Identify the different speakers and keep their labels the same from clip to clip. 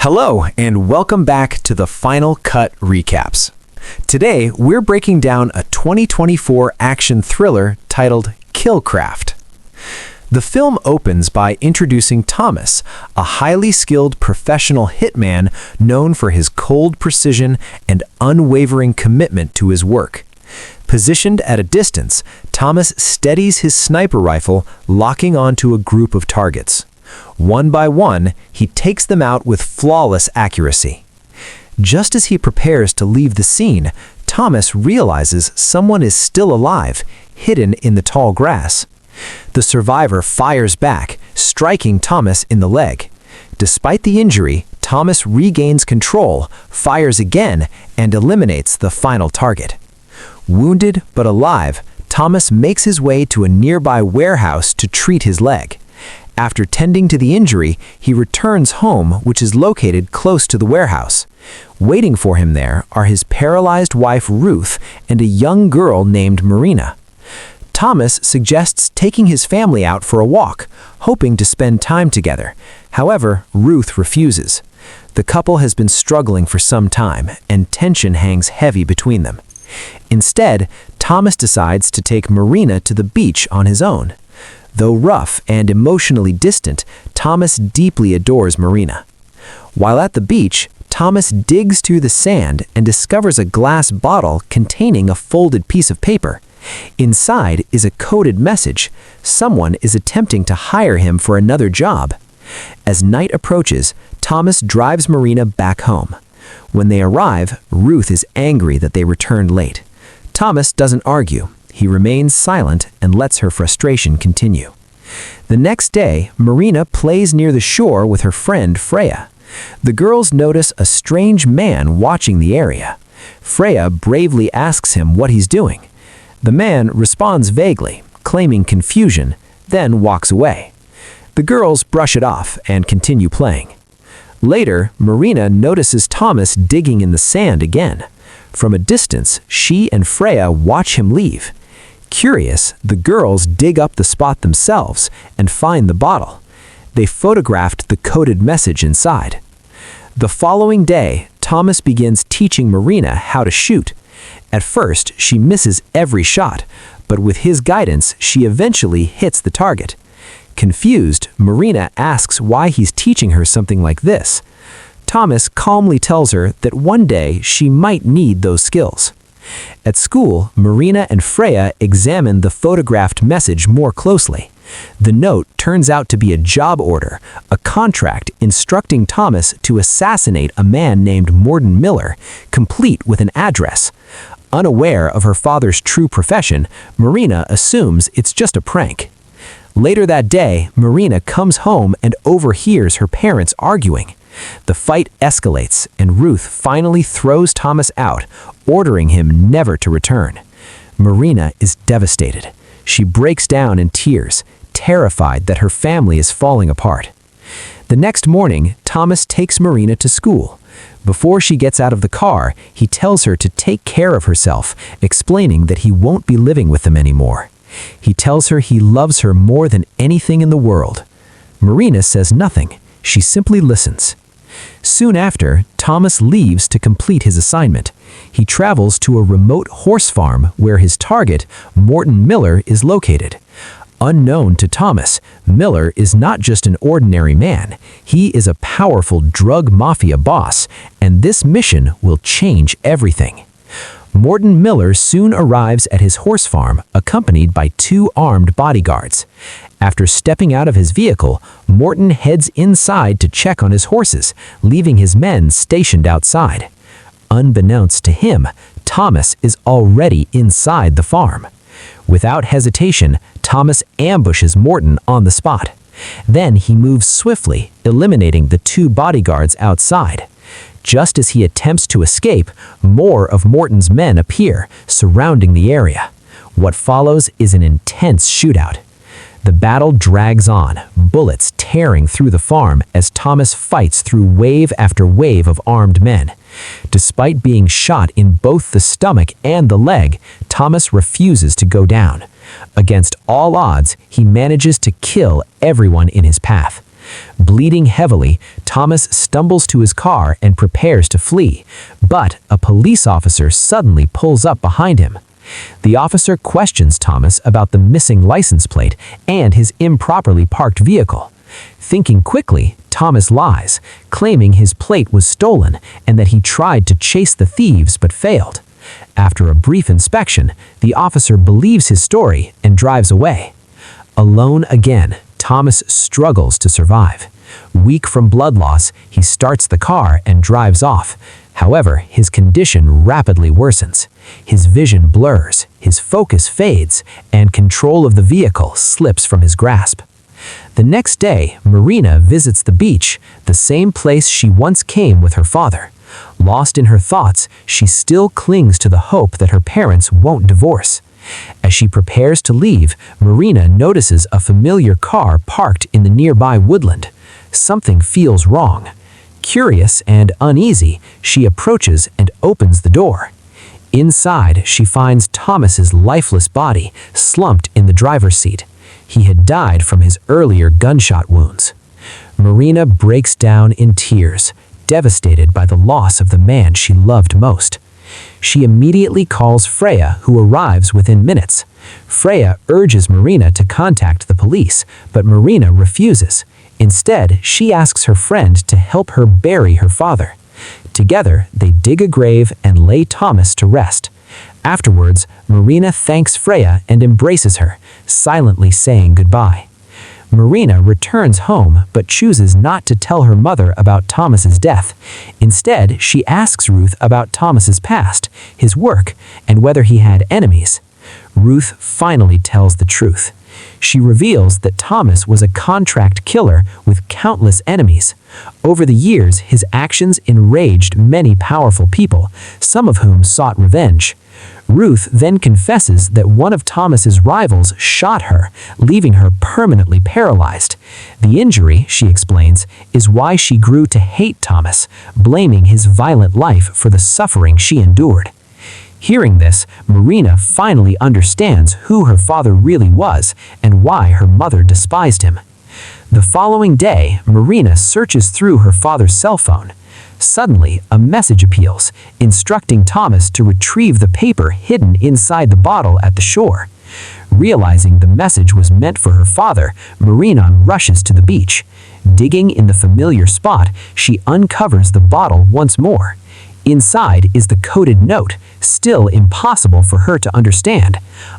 Speaker 1: Hello, and welcome back to the Final Cut Recaps. Today, we're breaking down a 2024 action thriller titled Killcraft. The film opens by introducing Thomas, a highly skilled professional hitman known for his cold precision and unwavering commitment to his work. Positioned at a distance, Thomas steadies his sniper rifle, locking onto a group of targets. One by one, he takes them out with flawless accuracy. Just as he prepares to leave the scene, Thomas realizes someone is still alive, hidden in the tall grass. The survivor fires back, striking Thomas in the leg. Despite the injury, Thomas regains control, fires again, and eliminates the final target. Wounded but alive, Thomas makes his way to a nearby warehouse to treat his leg. After tending to the injury, he returns home, which is located close to the warehouse. Waiting for him there are his paralyzed wife Ruth and a young girl named Marina. Thomas suggests taking his family out for a walk, hoping to spend time together. However, Ruth refuses. The couple has been struggling for some time, and tension hangs heavy between them. Instead, Thomas decides to take Marina to the beach on his own. Though rough and emotionally distant, Thomas deeply adores Marina. While at the beach, Thomas digs through the sand and discovers a glass bottle containing a folded piece of paper. Inside is a coded message. Someone is attempting to hire him for another job. As night approaches, Thomas drives Marina back home. When they arrive, Ruth is angry that they returned late. Thomas doesn't argue. He remains silent and lets her frustration continue. The next day, Marina plays near the shore with her friend Freya. The girls notice a strange man watching the area. Freya bravely asks him what he's doing. The man responds vaguely, claiming confusion, then walks away. The girls brush it off and continue playing. Later, Marina notices Thomas digging in the sand again. From a distance, she and Freya watch him leave. Curious, the girls dig up the spot themselves and find the bottle. They photographed the coded message inside. The following day, Thomas begins teaching Marina how to shoot. At first, she misses every shot, but with his guidance, she eventually hits the target. Confused, Marina asks why he's teaching her something like this. Thomas calmly tells her that one day she might need those skills. At school, Marina and Freya examine the photographed message more closely. The note turns out to be a job order, a contract instructing Thomas to assassinate a man named Morton Miller, complete with an address. Unaware of her father's true profession, Marina assumes it's just a prank. Later that day, Marina comes home and overhears her parents arguing. The fight escalates, and Ruth finally throws Thomas out, ordering him never to return. Marina is devastated. She breaks down in tears, terrified that her family is falling apart. The next morning, Thomas takes Marina to school. Before she gets out of the car, he tells her to take care of herself, explaining that he won't be living with them anymore. He tells her he loves her more than anything in the world. Marina says nothing. She simply listens. Soon after, Thomas leaves to complete his assignment. He travels to a remote horse farm where his target, Morton Miller, is located. Unknown to Thomas, Miller is not just an ordinary man. He is a powerful drug mafia boss, and this mission will change everything. Morton Miller soon arrives at his horse farm, accompanied by 2 armed bodyguards. After stepping out of his vehicle, Morton heads inside to check on his horses, leaving his men stationed outside. Unbeknownst to him, Thomas is already inside the farm. Without hesitation, Thomas ambushes Morton on the spot. Then he moves swiftly, eliminating the 2 bodyguards outside. Just as he attempts to escape, more of Morton's men appear, surrounding the area. What follows is an intense shootout. The battle drags on, bullets tearing through the farm as Thomas fights through wave after wave of armed men. Despite being shot in both the stomach and the leg, Thomas refuses to go down. Against all odds, he manages to kill everyone in his path. Bleeding heavily, Thomas stumbles to his car and prepares to flee, but a police officer suddenly pulls up behind him. The officer questions Thomas about the missing license plate and his improperly parked vehicle. Thinking quickly, Thomas lies, claiming his plate was stolen and that he tried to chase the thieves but failed. After a brief inspection, the officer believes his story and drives away. Alone again, Thomas struggles to survive. Weak from blood loss, he starts the car and drives off. However, his condition rapidly worsens. His vision blurs, his focus fades, and control of the vehicle slips from his grasp. The next day, Marina visits the beach, the same place she once came with her father. Lost in her thoughts, she still clings to the hope that her parents won't divorce. As she prepares to leave, Marina notices a familiar car parked in the nearby woodland. Something feels wrong. Curious and uneasy, she approaches and opens the door. Inside, she finds Thomas's lifeless body slumped in the driver's seat. He had died from his earlier gunshot wounds. Marina breaks down in tears, devastated by the loss of the man she loved most. She immediately calls Freya, who arrives within minutes. Freya urges Marina to contact the police, but Marina refuses. Instead, she asks her friend to help her bury her father. Together, they dig a grave and lay Thomas to rest. Afterwards, Marina thanks Freya and embraces her, silently saying goodbye. Marina returns home but chooses not to tell her mother about Thomas's death. Instead, she asks Ruth about Thomas's past, his work, and whether he had enemies. Ruth finally tells the truth. She reveals that Thomas was a contract killer with countless enemies. Over the years, his actions enraged many powerful people, some of whom sought revenge. Ruth then confesses that one of Thomas's rivals shot her, leaving her permanently paralyzed. The injury, she explains, is why she grew to hate Thomas, blaming his violent life for the suffering she endured. Hearing this, Marina finally understands who her father really was and why her mother despised him. The following day, Marina searches through her father's cell phone. Suddenly, a message appeals, instructing Thomas to retrieve the paper hidden inside the bottle at the shore. Realizing the message was meant for her father, Marina rushes to the beach. Digging in the familiar spot, she uncovers the bottle once more. Inside is the coded note, still impossible for her to understand.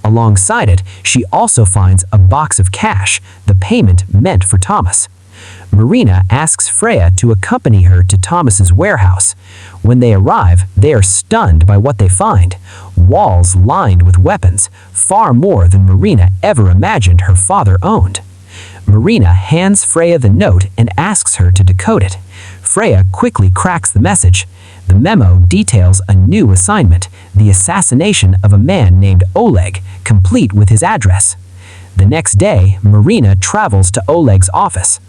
Speaker 1: Alongside it, she also finds a box of cash, the payment meant for Thomas. Marina asks Freya to accompany her to Thomas's warehouse. When they arrive, they are stunned by what they find. Walls lined with weapons, far more than Marina ever imagined her father owned. Marina hands Freya the note and asks her to decode it. Freya quickly cracks the message. The memo details a new assignment, the assassination of a man named Oleg, complete with his address. The next day, Marina travels to Oleg's office.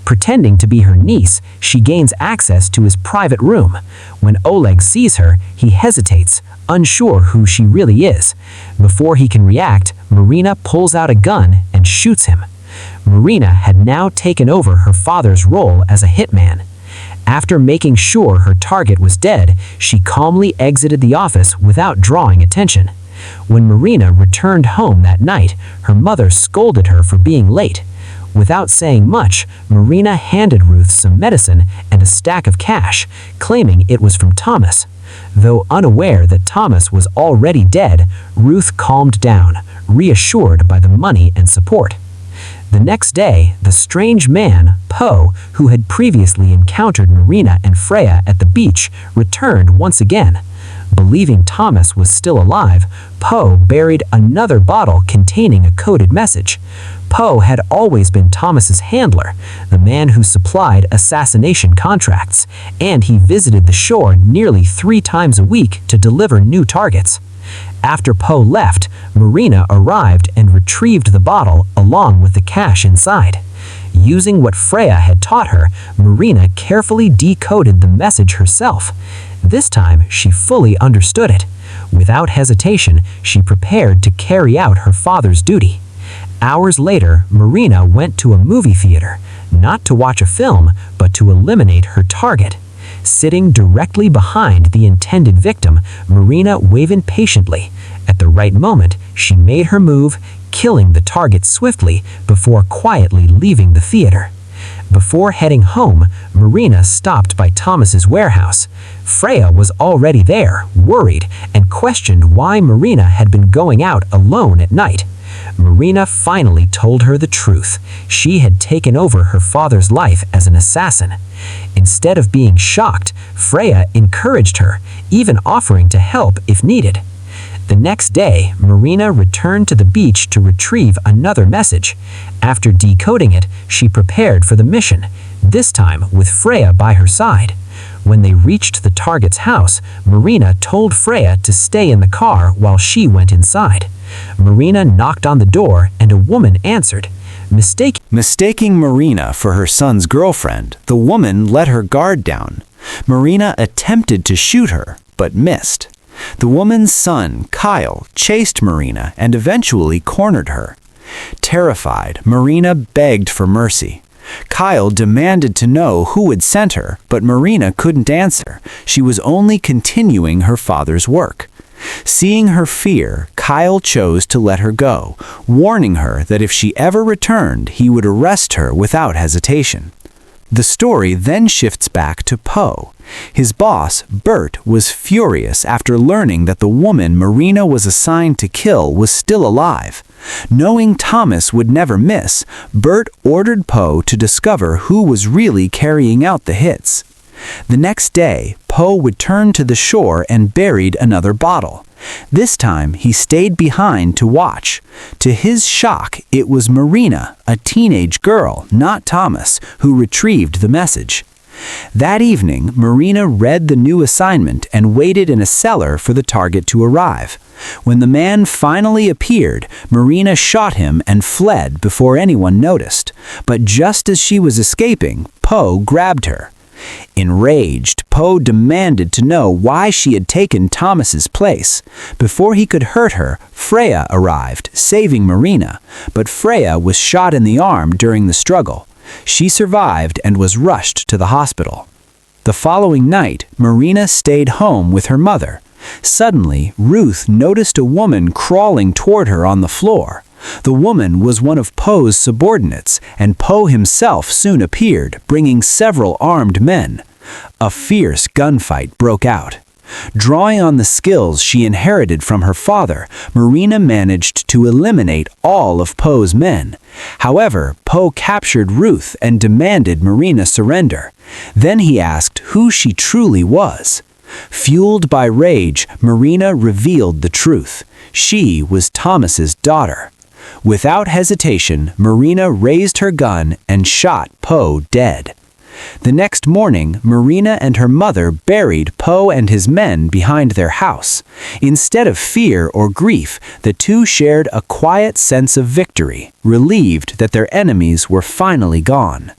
Speaker 1: Pretending to be her niece, she gains access to his private room. When Oleg sees her, he hesitates, unsure who she really is. Before he can react, Marina pulls out a gun and shoots him. Marina had now taken over her father's role as a hitman. After making sure her target was dead, she calmly exited the office without drawing attention. When Marina returned home that night, her mother scolded her for being late. Without saying much, Marina handed Ruth some medicine and a stack of cash, claiming it was from Thomas. Though unaware that Thomas was already dead, Ruth calmed down, reassured by the money and support. The next day, the strange man, Poe, who had previously encountered Marina and Freya at the beach, returned once again. Believing Thomas was still alive, Poe buried another bottle containing a coded message. Poe had always been Thomas's handler, the man who supplied assassination contracts, and he visited the shore nearly 3 times a week to deliver new targets. After Poe left, Marina arrived and retrieved the bottle along with the cash inside. Using what Freya had taught her, Marina carefully decoded the message herself. This time, she fully understood it. Without hesitation, she prepared to carry out her father's duty. Hours later, Marina went to a movie theater. not to watch a film, but to eliminate her target. Sitting directly behind the intended victim, Marina waited patiently. At the right moment, she made her move, killing the target swiftly before quietly leaving the theater. Before heading home, Marina stopped by Thomas's warehouse. Freya was already there, worried, and questioned why Marina had been going out alone at night. Marina finally told her the truth. She had taken over her father's life as an assassin. Instead of being shocked, Freya encouraged her, even offering to help if needed. The next day, Marina returned to the beach to retrieve another message. After decoding it, she prepared for the mission, this time with Freya by her side. When they reached the target's house, Marina told Freya to stay in the car while she went inside. Marina knocked on the door and a woman answered.
Speaker 2: Mistaking Marina for her son's girlfriend, the woman let her guard down. Marina attempted to shoot her, but missed. The woman's son, Kyle, chased Marina and eventually cornered her. Terrified, Marina begged for mercy. Kyle demanded to know who had sent her, but Marina couldn't answer. She was only continuing her father's work. Seeing her fear, Kyle chose to let her go, warning her that if she ever returned, he would arrest her without hesitation. The story then shifts back to Poe. His boss, Bert, was furious after learning that the woman Marina was assigned to kill was still alive. Knowing Thomas would never miss, Bert ordered Poe to discover who was really carrying out the hits. The next day, Poe returned to the shore and buried another bottle. This time, he stayed behind to watch. To his shock, it was Marina, a teenage girl, not Thomas, who retrieved the message. That evening, Marina read the new assignment and waited in a cellar for the target to arrive. When the man finally appeared, Marina shot him and fled before anyone noticed. But just as she was escaping, Poe grabbed her. Enraged, Poe demanded to know why she had taken Thomas's place. Before he could hurt her, Freya arrived, saving Marina, but Freya was shot in the arm during the struggle. She survived and was rushed to the hospital. The following night, Marina stayed home with her mother. Suddenly, Ruth noticed a woman crawling toward her on the floor. The woman was one of Poe's subordinates, and Poe himself soon appeared, bringing several armed men. A fierce gunfight broke out. Drawing on the skills she inherited from her father, Marina managed to eliminate all of Poe's men. However, Poe captured Ruth and demanded Marina surrender. Then he asked who she truly was. Fueled by rage, Marina revealed the truth. She was Thomas's daughter. Without hesitation, Marina raised her gun and shot Poe dead. The next morning, Marina and her mother buried Poe and his men behind their house. Instead of fear or grief, the two shared a quiet sense of victory, relieved that their enemies were finally gone.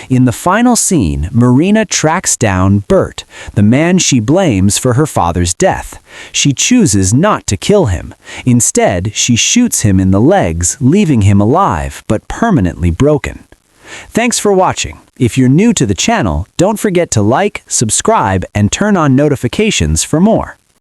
Speaker 2: In the final scene, Marina tracks down Bert, the man she blames for her father's death. She chooses not to kill him. Instead, she shoots him in the legs, leaving him alive but permanently broken. Thanks for watching. If you're new to the channel, don't forget to like, subscribe, and turn on notifications for more.